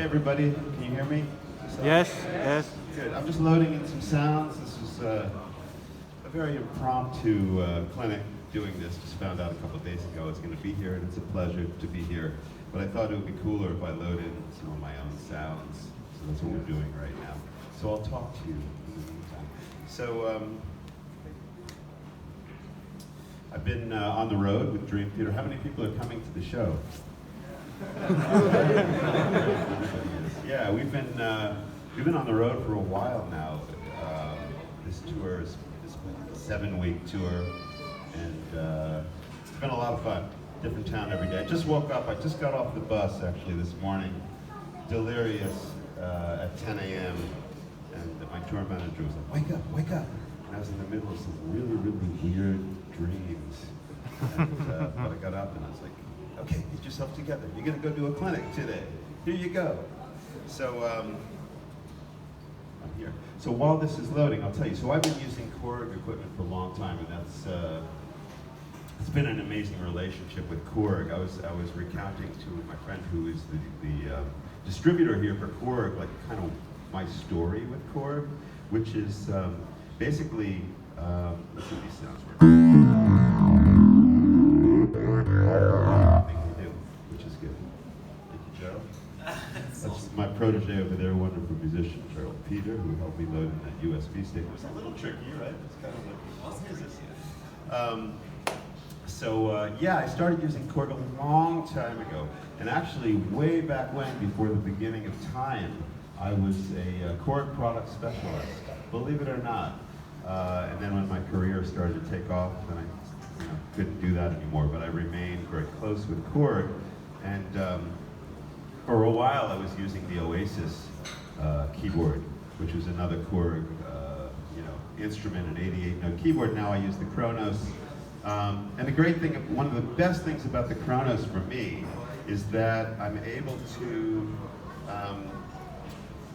everybody. Can you hear me? Yes, yes. Good. I'm just loading in some sounds. This is a very impromptu clinic doing this. Just found out a couple of days ago it's going to be here, and it's a pleasure to be here. But I thought it would be cooler if I loaded in some of my own sounds. So that's what we're doing right now. So I'll talk to you in the meantime. So I've been on the road with Dream Theater. How many people are coming to the show? Yeah, we've been on the road for a while now. This tour is a 7-week tour, and it's been a lot of fun. Different town every day. I just woke up. I just got off the bus actually this morning, delirious at 10 a.m. And my tour manager was like, "Wake up, wake up!" And I was in the middle of some really, really weird dreams. And, but I got up and I was like, "Okay, get yourself together. You're gonna go do a clinic today. Here you go." So I'm here. So while this is loading, I'll tell you. So I've been using Korg equipment for a long time, and that's it's been an amazing relationship with Korg. I was recounting to my friend who is the distributor here for Korg, like kind of my story with Korg, which is basically let's see what these sounds work. Which is good. Thank you, Gerald. That's my protege over there, wonderful musician, Gerald Peter, who helped me load in that USB stick. It was a little tricky, right? It's kind of like, what is this? Yeah, I started using Korg a long time ago. And actually, way back when, before the beginning of time, I was a Korg product specialist, believe it or not. And then when my career started to take off, then I couldn't do that anymore, but I remained very close with Korg. And for a while, I was using the Oasis keyboard, which was another Korg instrument, an 88-note keyboard. Now I use the Kronos. And the great thing, one of the best things about the Kronos for me is that I'm able to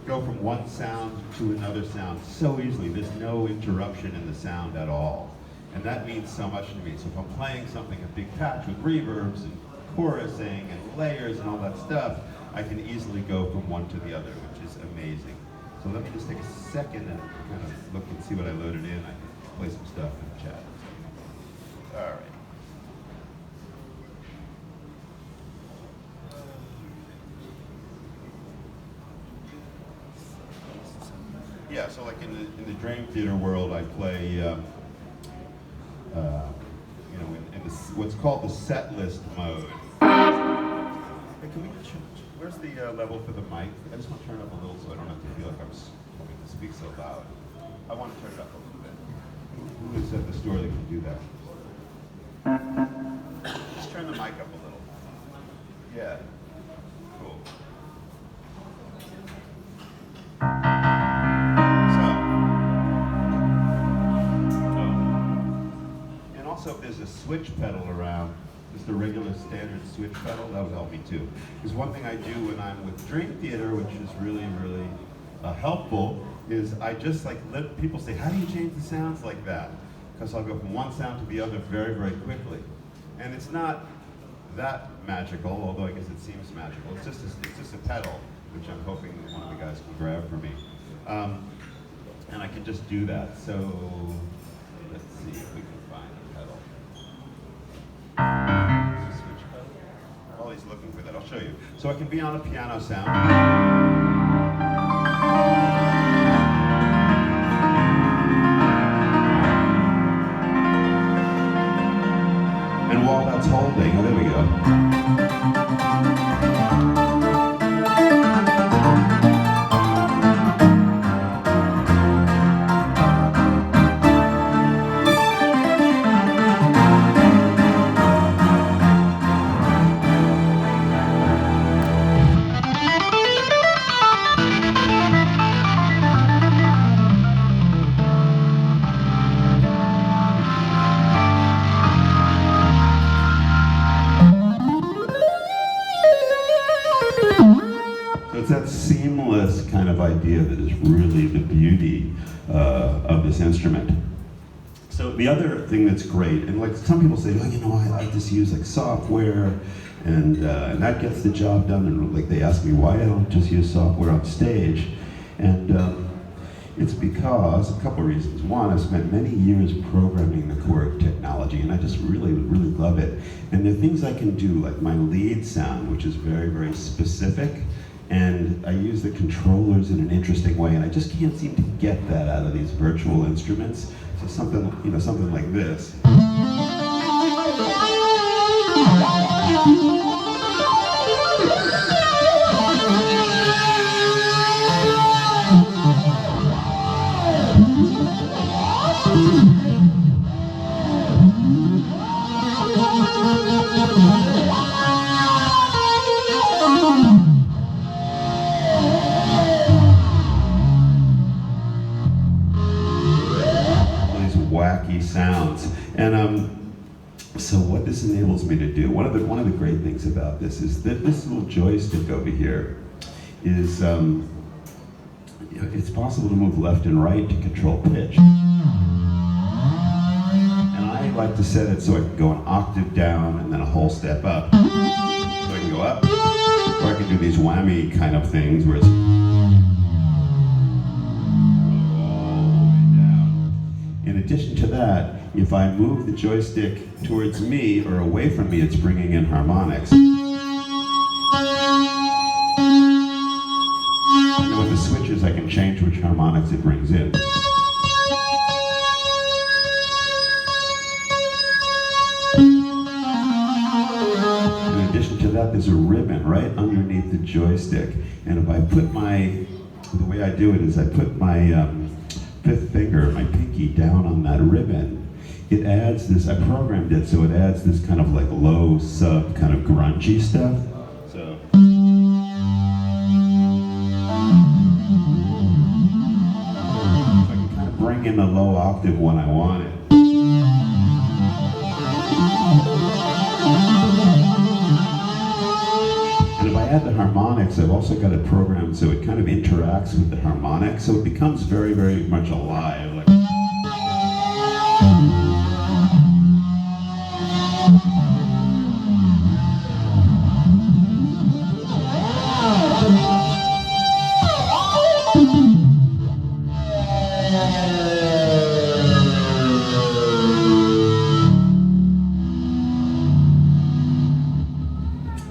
go from one sound to another sound so easily. There's no interruption in the sound at all. And that means so much to me. So if I'm playing something, a big patch with reverbs and chorusing and layers and all that stuff, I can easily go from one to the other, which is amazing. So let me just take a second and kind of look and see what I loaded in. I can play some stuff in the chat. All right. Yeah, so like in the Dream Theater world, I play, in what's called the set list mode. Hey, can we where's the level for the mic? I just want to turn it up a little so I don't have to feel like I'm having to speak so loud. I want to turn it up a little bit. Who is at the store that can do that? Just turn the mic up a little. Yeah. Cool. So if there's a switch pedal around, just a regular standard switch pedal, that would help me too. Because one thing I do when I'm with Dream Theater, which is really, really helpful, is I just like let people say, "How do you change the sounds like that?" Because I'll go from one sound to the other very, very quickly. And it's not that magical, although I guess it seems magical. It's just a pedal, which I'm hoping one of the guys can grab for me. And I can just do that. So let's see if we can find a pedal. Switch pedal. While he's looking for that, I'll show you. So I can be on a piano sound. And while that's holding, there we go. It's that seamless kind of idea that is really the beauty of this instrument. So the other thing that's great, and like some people say, oh, you know, I just use like software, and that gets the job done. And like they ask me why I don't just use software on stage, and it's because a couple of reasons. One, I've spent many years programming the Korg technology, and I just really love it. And there are things I can do, like my lead sound, which is very specific. And I use the controllers in an interesting way, and I just can't seem to get that out of these virtual instruments. So something like this. Wacky sounds, and so what this enables me to do, one of the great things about this is that this little joystick over here is it's possible to move left and right to control pitch, and I like to set it so I can go an octave down and then a whole step up, so I can go up, or I can do these whammy kind of things where it's in addition to that, if I move the joystick towards me or away from me, it's bringing in harmonics. And then with the switches, I can change which harmonics it brings in. In addition to that, there's a ribbon right underneath the joystick. And if I put the way I do it is I put my fifth finger, my pinky, down on that ribbon, it adds this, I programmed it so it adds this kind of like low sub kind of grungy stuff. So I can kind of bring in the low octave when I want it. And if I add the harmonics, I've also got it programmed so it kind of interacts with the harmonics, so it becomes very much alive. Like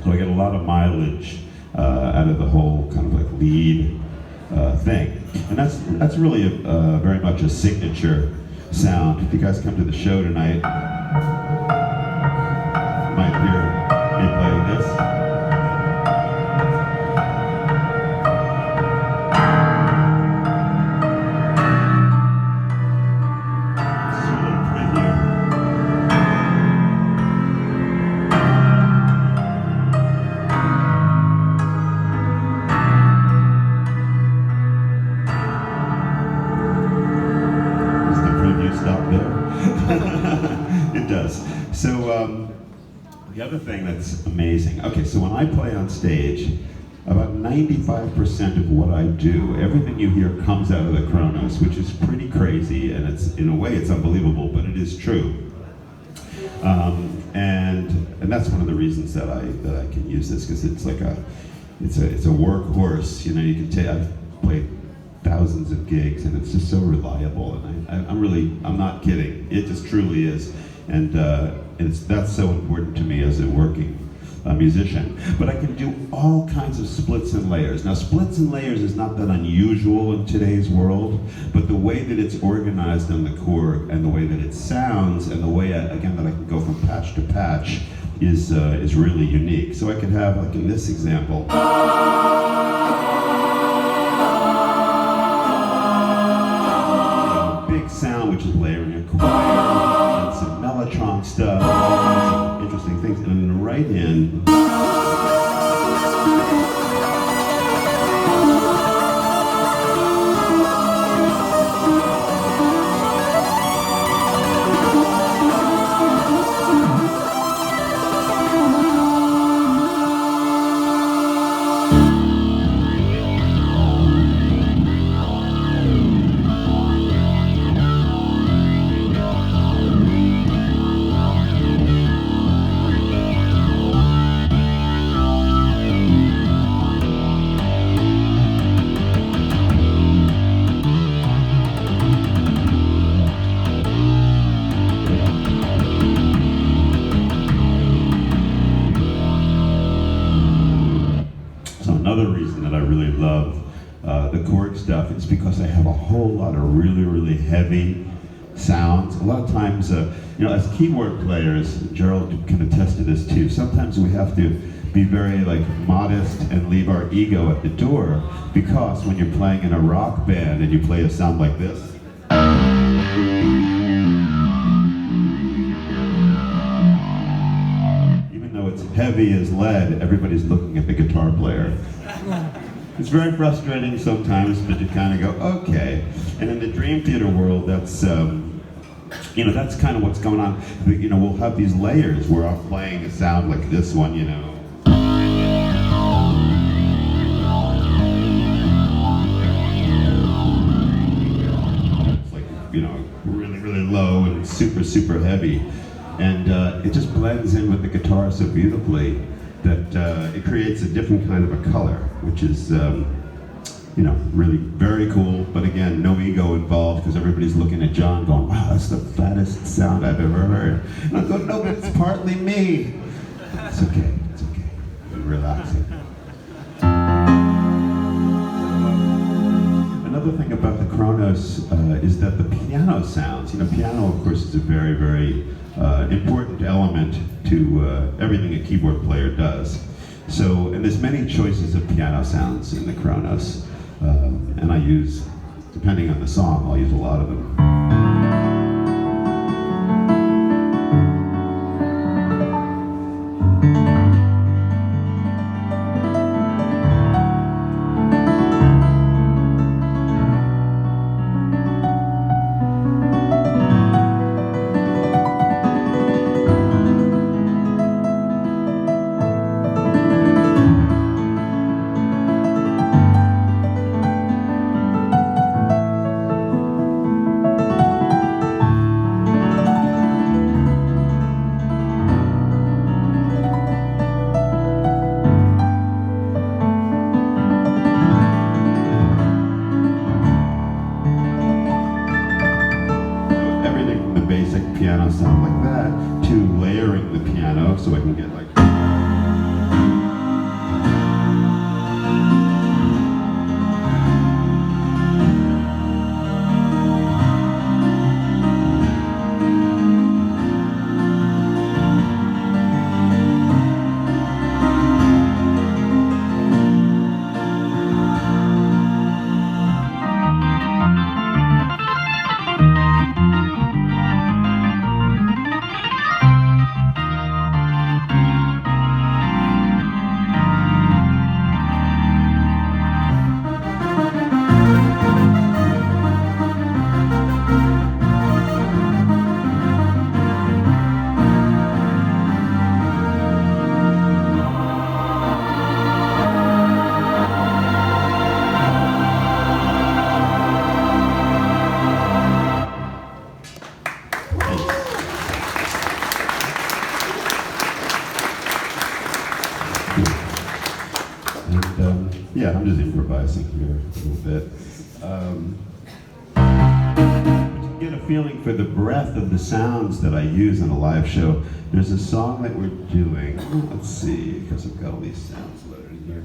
so I get a lot of mileage out of the whole kind of like lead thing, and that's really very much a signature sound. If you guys come to the show tonight, you might hear me play this. It's a little prettier. Stop there. It does. So the other thing that's amazing, okay, so when I play on stage, about 95% of what I do, everything you hear comes out of the Kronos, which is pretty crazy, and it's, in a way, it's unbelievable, but it is true. And that's one of the reasons that I can use this, because it's like it's a workhorse. You know, you can take, I've played thousands of gigs, and it's just so reliable, and I'm not kidding. It just truly is, and that's so important to me as a working musician. But I can do all kinds of splits and layers. Now, splits and layers is not that unusual in today's world, but the way that it's organized on the Korg, and the way that it sounds, and the way again that I can go from patch to patch is really unique. So I could have, like in this example, sound, which is layering a choir and some mellotron stuff, some interesting things, and in the right end, love the Korg stuff, it's because I have a whole lot of really, really heavy sounds. A lot of times, as keyboard players, Gerald can attest to this too, sometimes we have to be very modest and leave our ego at the door, because when you're playing in a rock band and you play a sound like this, even though it's heavy as lead, everybody's looking at the guitar player. It's very frustrating sometimes, but you kind of go, okay. And in the Dream Theater world, that's that's kind of what's going on. We'll have these layers where I'm playing a sound like this one, It's like, really, really low and super, super heavy. And it just blends in with the guitar so beautifully that it creates a different kind of a color, which is, really very cool. But again, no ego involved, because everybody's looking at John going, wow, that's the fattest sound I've ever heard. And I go, no, but it's partly me. It's okay, it's okay. I'm relaxing. Another thing about the Kronos is that the piano sounds, piano of course is a very, very important element to everything a keyboard player does. So, and there's many choices of piano sounds in the Kronos, and I use, depending on the song, I'll use a lot of them. Piano sound like that to layering the piano so I can get yeah, I'm just improvising here a little bit. To get a feeling for the breadth of the sounds that I use in a live show, there's a song that we're doing. Let's see, because I've got all these sounds loaded here.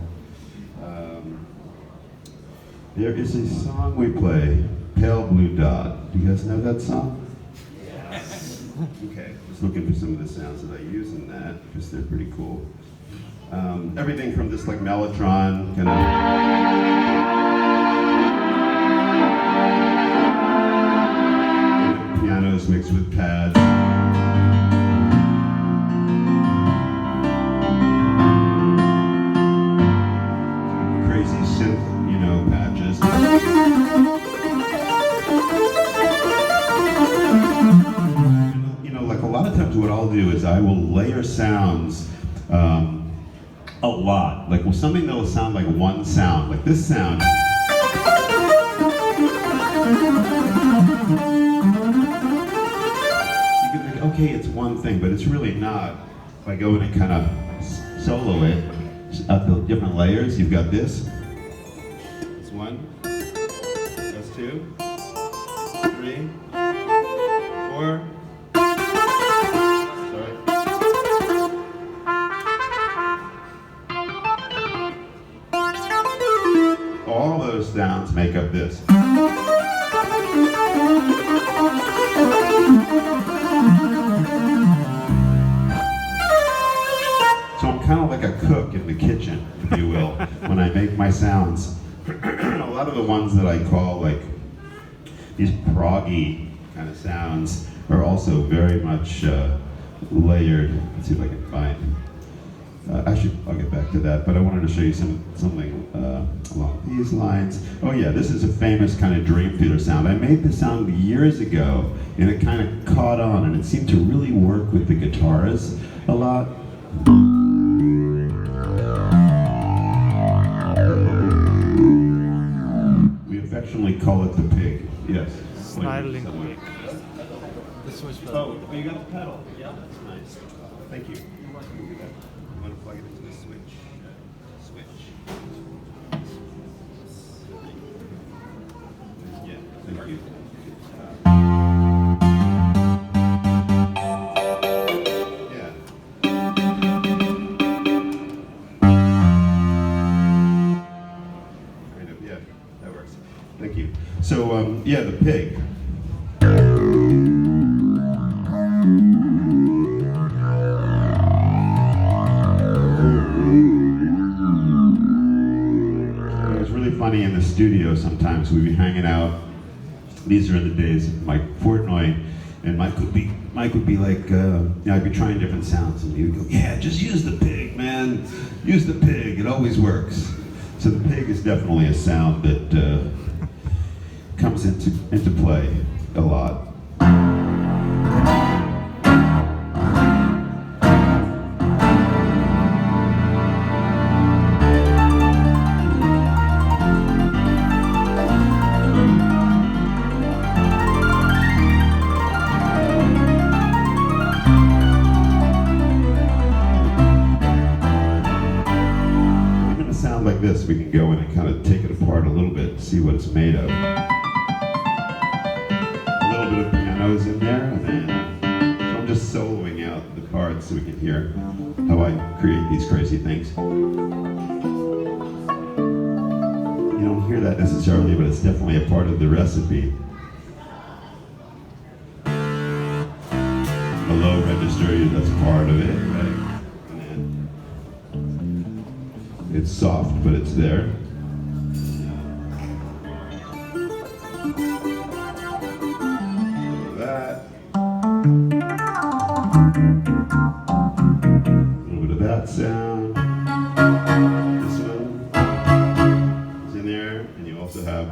There is a song we play, Pale Blue Dot. Do you guys know that song? Yes. Okay, just looking for some of the sounds that I use in that, because they're pretty cool. Everything from this mellotron kind of pianos mixed with pads. Crazy synth, patches. Like a lot of times what I'll do is I will layer sounds a lot. Something that will sound like one sound, like this sound. You can think, okay, it's one thing, but it's really not. If I go in and kind of solo it, at the different layers, you've got this. That's one. That's two. 3. 4. those sounds make up this. So I'm kind of like a cook in the kitchen, if you will, when I make my sounds. A lot of the ones that I call like these proggy kind of sounds are also very much layered. Let's see if I can find. I'll get back to that, but I wanted to show you something along these lines. Oh yeah, this is a famous kind of dream theater sound. I made this sound years ago, and it kind of caught on, and it seemed to really work with the guitars a lot. We affectionately call it the pig. Yes. Snarling Somewhere. pig. Oh, you got the pedal. Yeah, that's nice. Thank you. I'm going to plug it into the switch. Yeah, thank you. Yeah. Kind of, yeah, that works. Thank you. So, yeah, the pig. Funny in the studio sometimes we'd be hanging out. These are in the days of Mike Portnoy, and Mike would be like, I'd be trying different sounds, and he would go, yeah, just use the pig, man. Use the pig, it always works. So the pig is definitely a sound that comes into play a lot. Like this, we can go in and kind of take it apart a little bit, see what it's made of. A little bit of pianos in there, and then so I'm just soloing out the parts so we can hear how I create these crazy things. You don't hear that necessarily, but it's definitely a part of the recipe. The low register, that's part of it, right? It's soft, but it's there. That. A little bit of that sound. This one is in there, and you also have.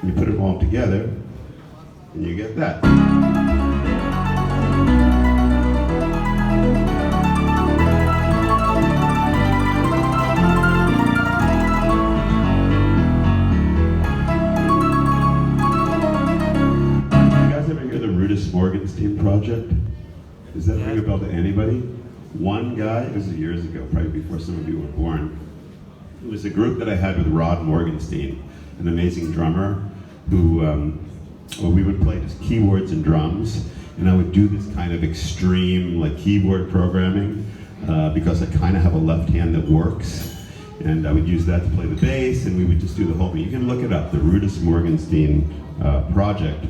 You put them all together, and you get that. Rudess Project? Does that ring a bell to anybody? One guy, this is years ago, probably before some of you were born. It was a group that I had with Rod Morgenstein, an amazing drummer who, we would play just keyboards and drums, and I would do this kind of extreme like keyboard programming because I kind of have a left hand that works, and I would use that to play the bass, and we would just do the whole thing. You can look it up, the Rudess Morgenstein Project.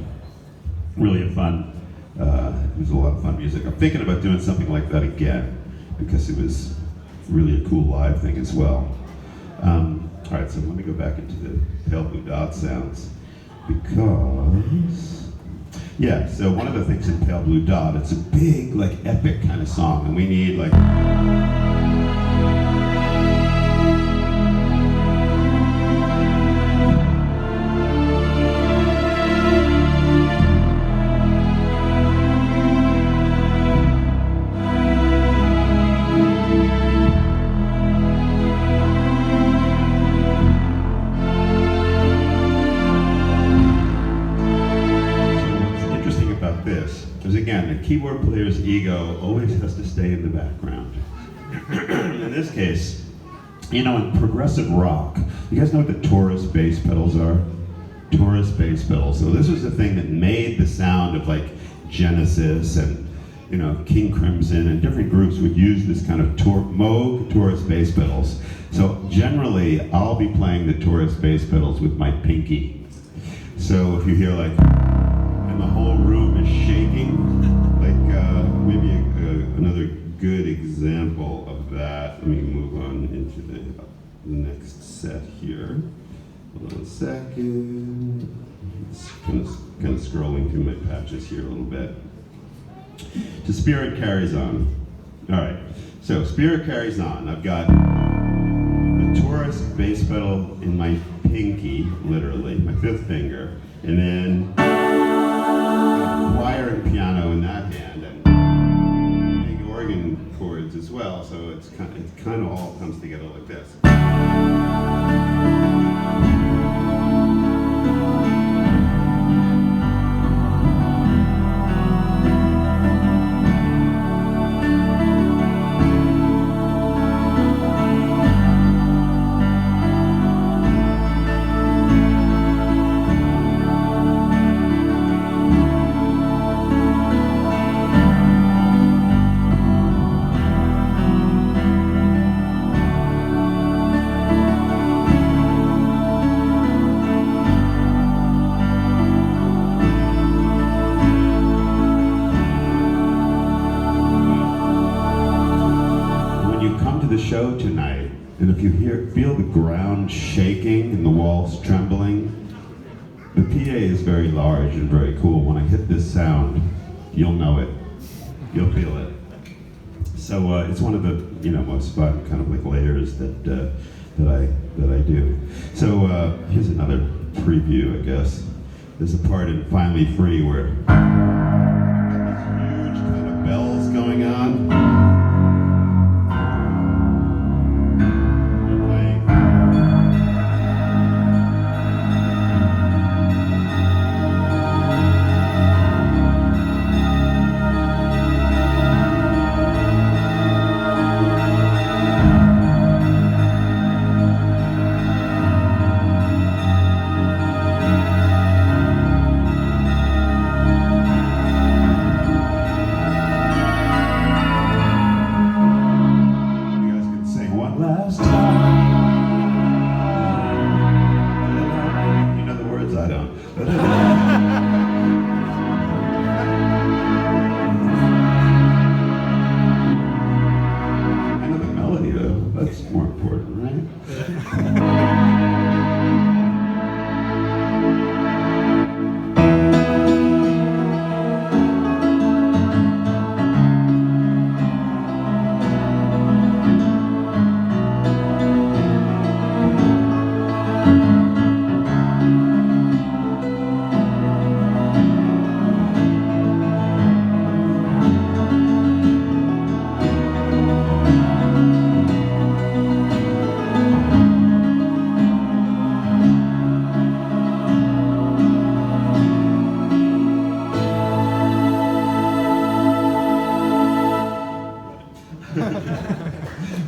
Really fun. It was a lot of fun music. I'm thinking about doing something like that again because it was really a cool live thing as well. All right, so let me go back into the Pale Blue Dot sounds because, yeah, so one of the things in Pale Blue Dot, it's a big, like, epic kind of song, and we need, like, again, the keyboard player's ego always has to stay in the background. In this case, you know, in progressive rock, you guys know what the Taurus bass pedals are? Taurus bass pedals. So this was the thing that made the sound of like Genesis and King Crimson and different groups would use this kind of Moog Taurus bass pedals. So generally, I'll be playing the Taurus bass pedals with my pinky. So if you hear like, and the whole room is shaking, like maybe another good example of that. Let me move on into the next set here. Hold on a second. It's kind of scrolling through my patches here a little bit. To Spirit Carries On. All right, so Spirit Carries On. I've got the Taurus bass pedal in my pinky, literally, my fifth finger, and then choir and piano in that hand, and big organ chords as well. So it kind of all comes together like this. Show tonight, and if you feel the ground shaking and the walls trembling, the PA is very large and very cool. When I hit this sound, you'll know it, you'll feel it. So it's one of the most fun kind of like layers that I do. So here's another preview, I guess. There's a part in Finally Free where these huge kind of bells going on.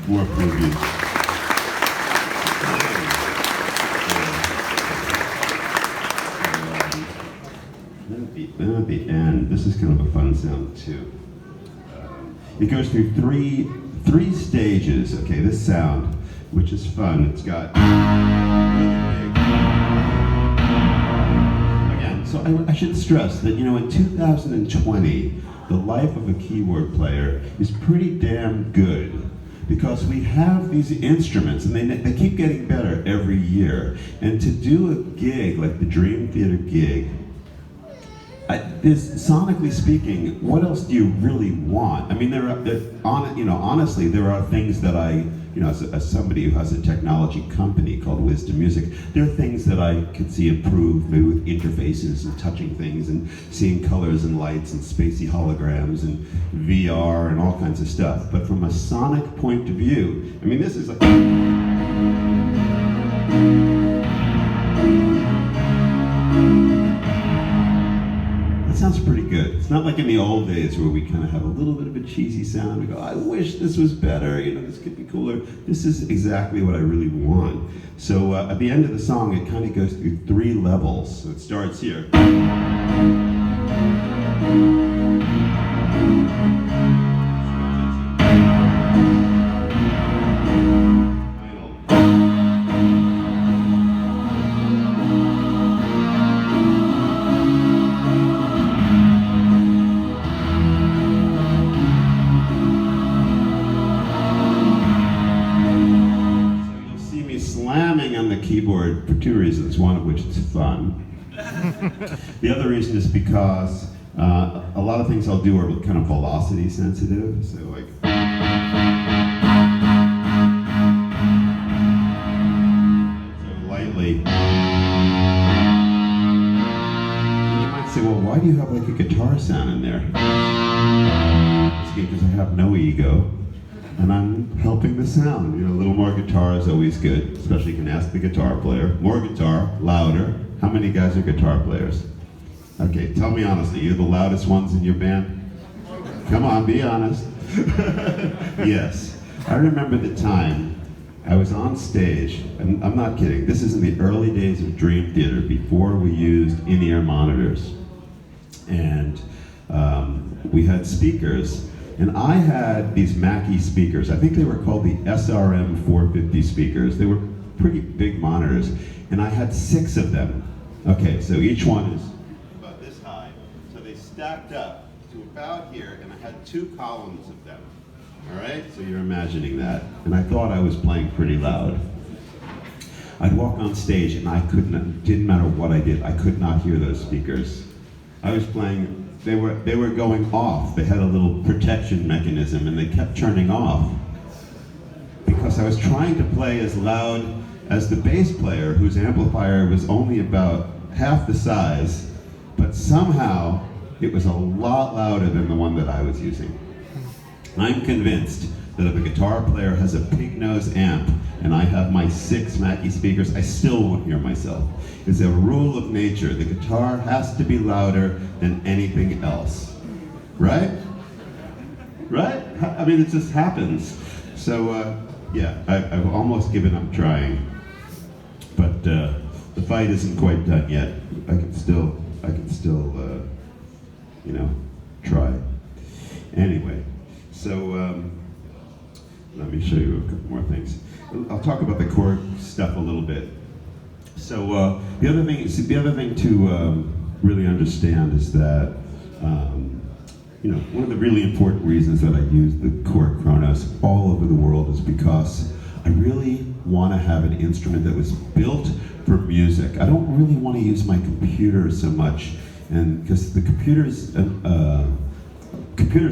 More previews. Then at the end, this is kind of a fun sound too. It goes through three stages. Okay, this sound, which is fun. It's got really big. Again, so I should stress that in 2020, the life of a keyboard player is pretty damn good. Because we have these instruments, and they keep getting better every year. And to do a gig like the Dream Theater gig, sonically speaking, what else do you really want? I mean, honestly, there are things that I, as somebody who has a technology company called Wisdom Music, there are things that I could see improve, maybe with interfaces and touching things and seeing colors and lights and spacey holograms and VR and all kinds of stuff. But from a sonic point of view, I mean, this is like... That sounds pretty good. It's not like in the old days where we kind of have a little bit of a cheesy sound. We go, I wish this was better, this could be cooler. This is exactly what I really want. So at the end of the song, it kind of goes through 3 levels. So it starts here. keyboard for two reasons, one of which it's fun. The other reason is because a lot of things I'll do are kind of velocity sensitive, so like... So lightly. You might say, well, why do you have like a guitar sound in there? It's because I have no ego. And I'm helping the sound. You know, a little more guitar is always good, especially you can ask the guitar player. More guitar, louder. How many guys are guitar players? Okay, tell me honestly, you're the loudest ones in your band? Come on, be honest. Yes. I remember the time I was on stage, and I'm not kidding, this is in the early days of Dream Theater, before we used in-ear monitors. And we had speakers. And I had these Mackie speakers. I think they were called the SRM 450 speakers. They were pretty big monitors. And I had 6 of them. Okay, so each one is about this high. So they stacked up to about here, and I had 2 columns of them. All right, so you're imagining that. And I thought I was playing pretty loud. I'd walk on stage and didn't matter what I did, I could not hear those speakers. I was playing, they were going off. They had a little protection mechanism and they kept turning off because I was trying to play as loud as the bass player, whose amplifier was only about half the size, but somehow it was a lot louder than the one that I was using. I'm convinced that if a guitar player has a pig nose amp and I have my 6 Mackie speakers, I still won't hear myself. It's a rule of nature. The guitar has to be louder than anything else. Right? Right? I mean, it just happens. So, yeah, I've almost given up trying. But the fight isn't quite done yet. I can still, you know, try. Anyway, so let me show you a couple more things. I'll talk about the Korg stuff a little bit. So the other thing to really understand is that you know, one of the really important reasons that I use the Korg Kronos all over the world is because I really want to have an instrument that was built for music. I don't really want to use my computer so much, and because the computers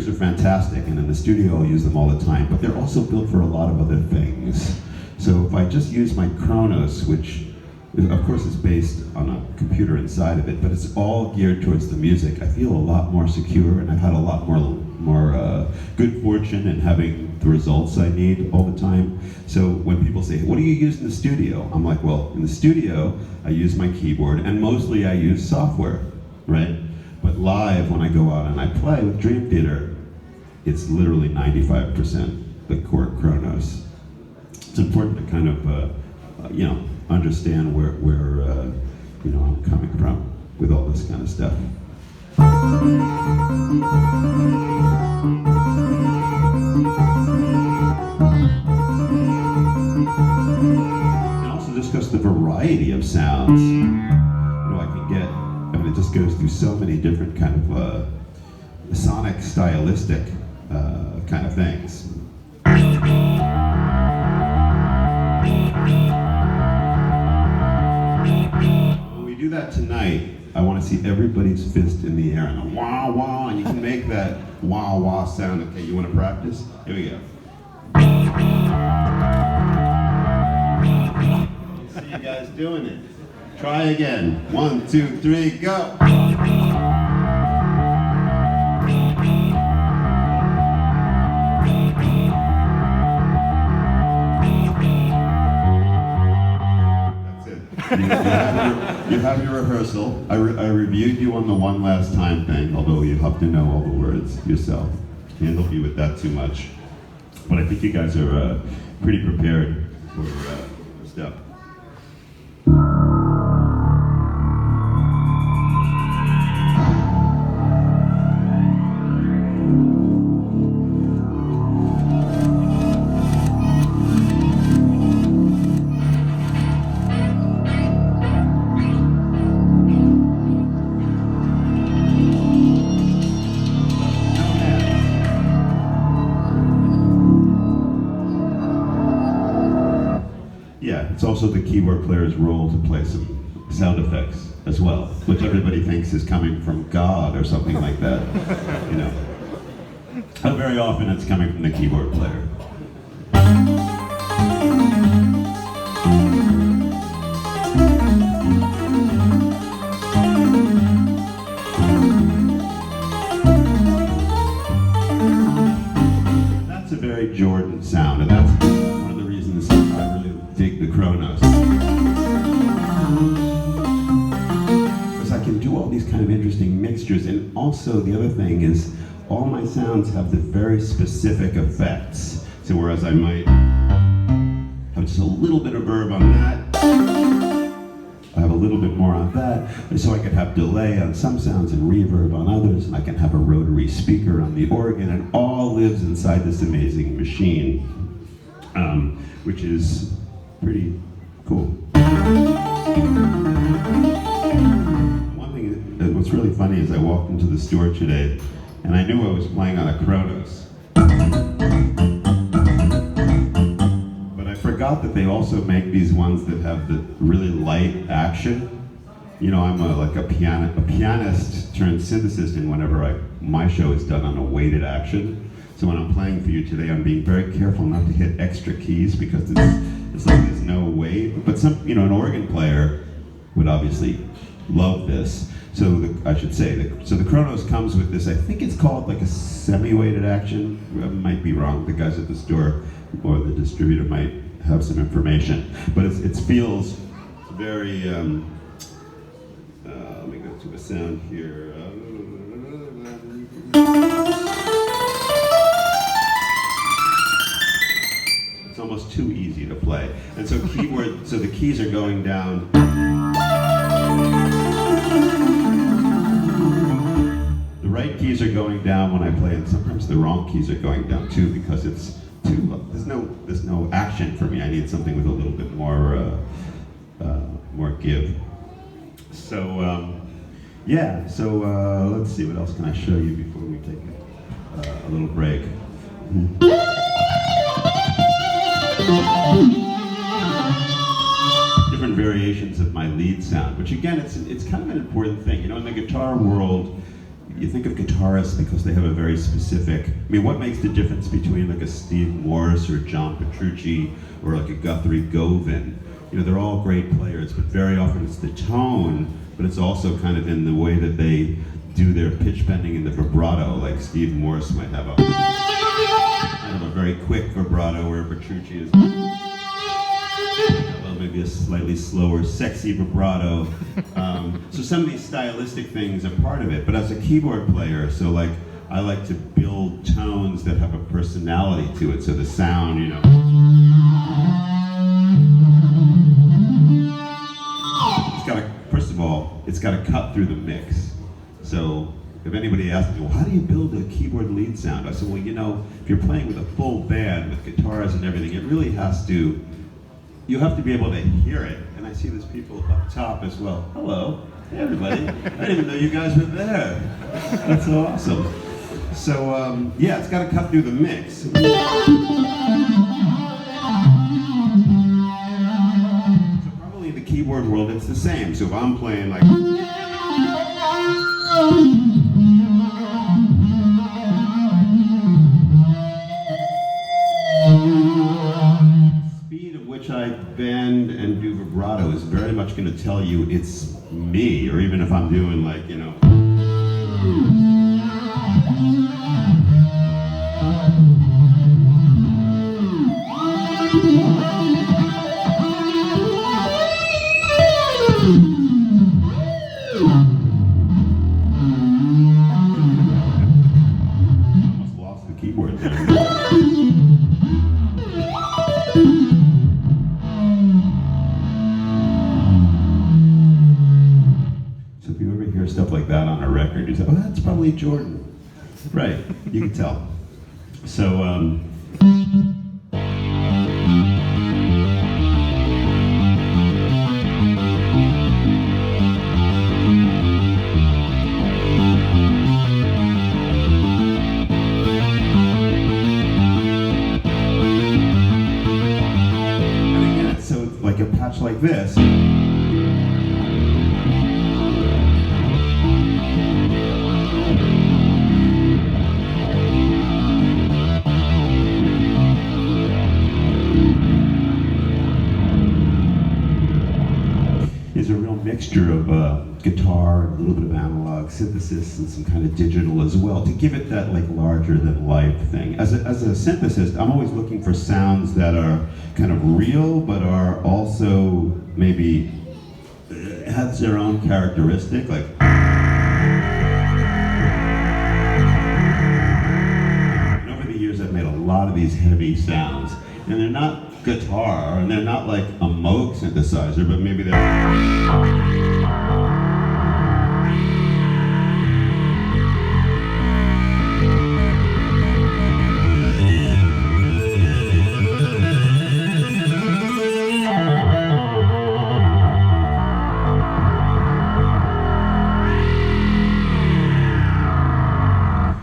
are fantastic, and in the studio I'll use them all the time, but they're also built for a lot of other things. So if I just use my Kronos, which of course is based on a computer inside of it, but it's all geared towards the music, I feel a lot more secure, and I've had a lot more good fortune in having the results I need all the time. So when people say, what do you use in the studio? I'm like, well, in the studio I use my keyboard, and mostly I use software, right? But live, when I go out and I play with Dream Theater, it's literally 95% the Korg Kronos. It's important to kind of, you know, understand where you know, I'm coming from with all this kind of stuff. And also discuss the variety of sounds. You know, I can get, I mean, it just goes through so many different kind of sonic, stylistic kind of things. When we do that tonight, I want to see everybody's fist in the air and a wah wah, and you can make that wah wah sound. Okay, you want to practice? Here we go. See you guys doing it. Try again. 1, 2, 3, go. That's it. You have your rehearsal. I reviewed you on the one last time thing, although you have to know all the words yourself. Can't help you with that too much. But I think you guys are pretty prepared for stuff. Yeah, it's also the keyboard player's role to play some sound effects as well, which everybody thinks is coming from God or something like that, you know. But very often it's coming from the keyboard player. That's a very Jordan sound, and that's one of the reasons I really dig the Kronos. Because I can do all these kind of interesting mixtures, and also the other thing is all my sounds have the very specific effects. So whereas I might have just a little bit of verb on that, I have a little bit more on that, and so I could have delay on some sounds and reverb on others, and I can have a rotary speaker on the organ, and all lives inside this amazing machine, which is pretty cool. One thing what's really funny is I walked into the store today, and I knew I was playing on a Kronos. But I forgot that they also make these ones that have the really light action. You know, I'm a pianist turned synthesist, and whenever my show is done on a weighted action. So when I'm playing for you today, I'm being very careful not to hit extra keys because it's like there's no weight. But an organ player would obviously love this. So I should say, the Kronos comes with this, I think it's called like a semi-weighted action. I might be wrong, the guys at the store or the distributor might have some information. But it feels very, let me go to a sound here. It's almost too easy to play. And so the keys are going down. The right keys are going down when I play, and sometimes the wrong keys are going down too, because it's too. There's no action for me. I need something with a little bit more give. So yeah. So let's see. What else can I show you before we take a little break? Different variations of my lead sound, which again, it's kind of an important thing. You know, in the guitar world, you think of guitarists because they have a very specific, what makes the difference between like a Steve Morse or John Petrucci or like a Guthrie Govan? You know, they're all great players, but very often it's the tone, but it's also kind of in the way that they do their pitch bending and the vibrato. Like Steve Morse might have a very quick vibrato, where Petrucci is maybe a slightly slower, sexy vibrato. So some of these stylistic things are part of it. But as a keyboard player, I like to build tones that have a personality to it. So the sound, first of all, it's got to cut through the mix. So if anybody asks me, well, how do you build a keyboard lead sound? I said, well, if you're playing with a full band with guitars and everything, it really you have to be able to hear it. And I see there's people up top as well. Hello, hey everybody. I didn't even know you guys were there. That's so awesome. So yeah, it's got to cut through the mix. So probably in the keyboard world, it's the same. So if I'm playing like, speed at which I bend and do vibrato is very much going to tell you it's me, or even if I'm doing like, almost lost the keyboard there. So if you ever hear stuff like that on a record, you say, oh, that's probably Jordan. Right, you can tell. So, patch like this. Is a real mixture of guitar, a little bit of analog synthesis, and some kind of digital as well to give it that like larger than life thing. As a synthesist, I'm always looking for sounds that are kind of real, but are also maybe has their own characteristic, like. And over the years, I've made a lot of these heavy sounds, and they're not guitar, and they're not like a Moog synthesizer, but maybe they're.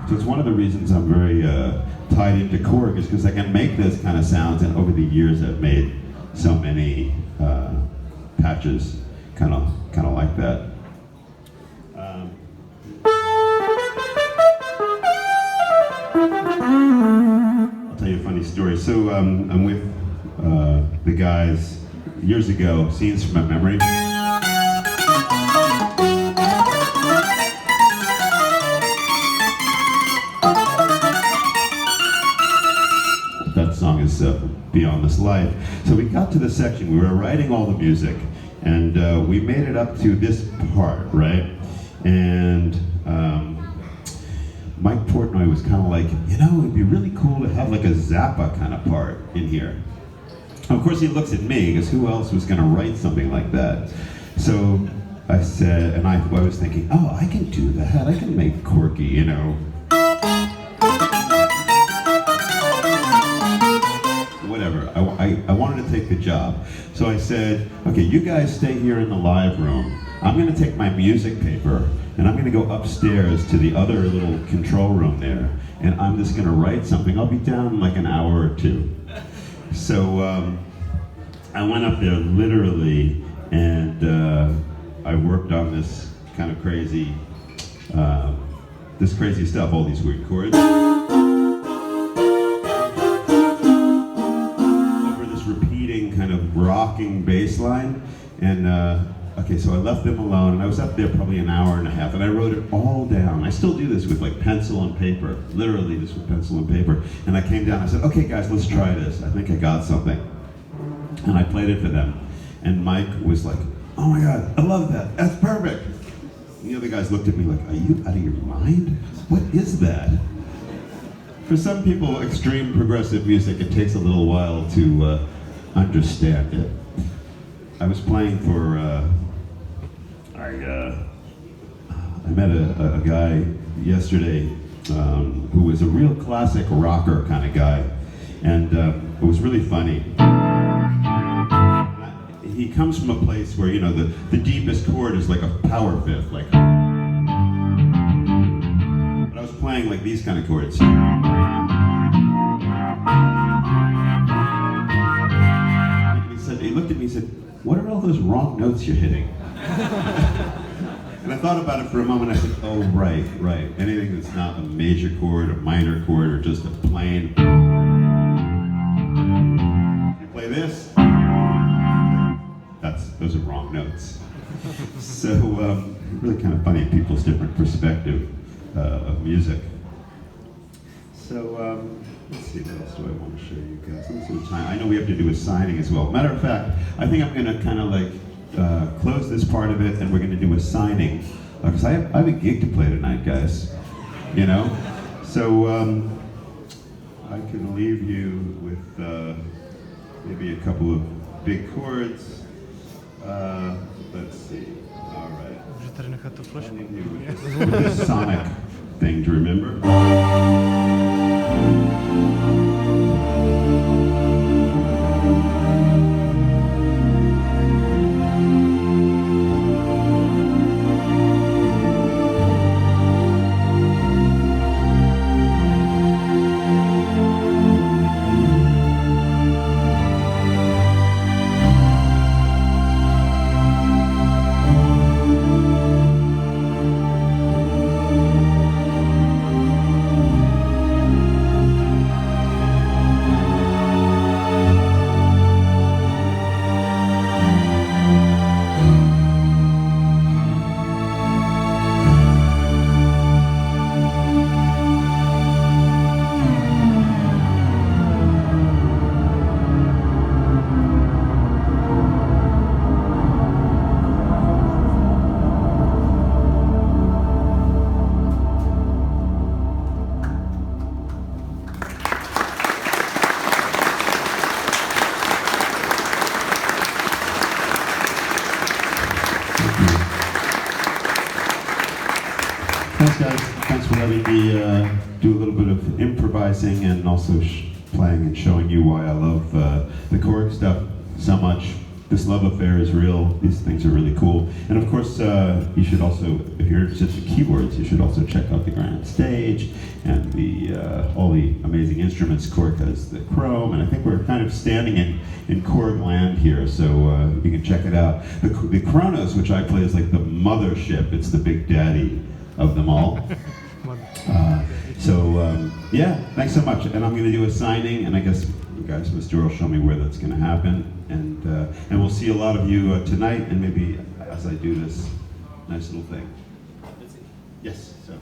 So it's one of the reasons I'm very tied into Korg is because I can make those kind of sounds, and over the years I've made so many patches kind of like that. I'll tell you a funny story. So I'm with the guys years ago, Scenes from a Memory. That song is Beyond This Life. So we got to the section, we were writing all the music, and we made it up to this part, right? And Mike Portnoy was kind of like, you know, it'd be really cool to have like a Zappa kind of part in here. Of course, he looks at me, because who else was going to write something like that? So I said, and I was thinking, oh, I can do that. I can make quirky, you know. Whatever, I wanted to take the job. So I said, okay, you guys stay here in the live room. I'm gonna take my music paper and I'm gonna go upstairs to the other little control room there, and I'm just gonna write something. I'll be down in like an hour or two. So I went up there literally, and I worked on this kind of crazy, stuff, all these weird chords. Kind of rocking bass line, and okay, so I left them alone, and I was up there probably an hour and a half, and I wrote it all down. I still do this with like pencil and paper, literally just with pencil and paper. And I came down, I said, okay guys, let's try this. I think I got something. And I played it for them, and Mike was like, oh my God, I love that, that's perfect. And the other guys looked at me like, are you out of your mind? What is that? For some people, extreme progressive music, it takes a little while to understand it. I was playing for, I met a guy yesterday who was a real classic rocker kind of guy, and it was really funny. He comes from a place where, you know, the deepest chord is like a power fifth, like. But I was playing like these kind of chords. He looked at me and said, what are all those wrong notes you're hitting? And I thought about it for a moment. I said, oh, right. Anything that's not a major chord, a minor chord, or just a plain. You play this, those are wrong notes. So really kind of funny, people's different perspective of music. So let's see, what else do I want to show you guys? Let's see the time. I know we have to do a signing as well. Matter of fact, I think I'm going to kind of like close this part of it, and we're going to do a signing. Because I have a gig to play tonight, guys. You know? So I can leave you with maybe a couple of big chords. Let's see. All right. I'll leave you with this sonic thing to remember. guys. Thanks for letting me do a little bit of improvising and also playing and showing you why I love the Korg stuff so much. This love affair is real. These things are really cool. And of course, you should also, if you're interested in keyboards, you should also check out the grand stage and all the amazing instruments. Korg has the Chrome, and I think we're kind of standing in Korg land here, so you can check it out. The Kronos, which I play, is like the mothership. It's the big daddy of them all. Yeah, thanks so much. And I'm going to do a signing, and I guess you guys, Mr. will show me where that's going to happen. And we'll see a lot of you tonight, and maybe as I do this nice little thing. Yes, so.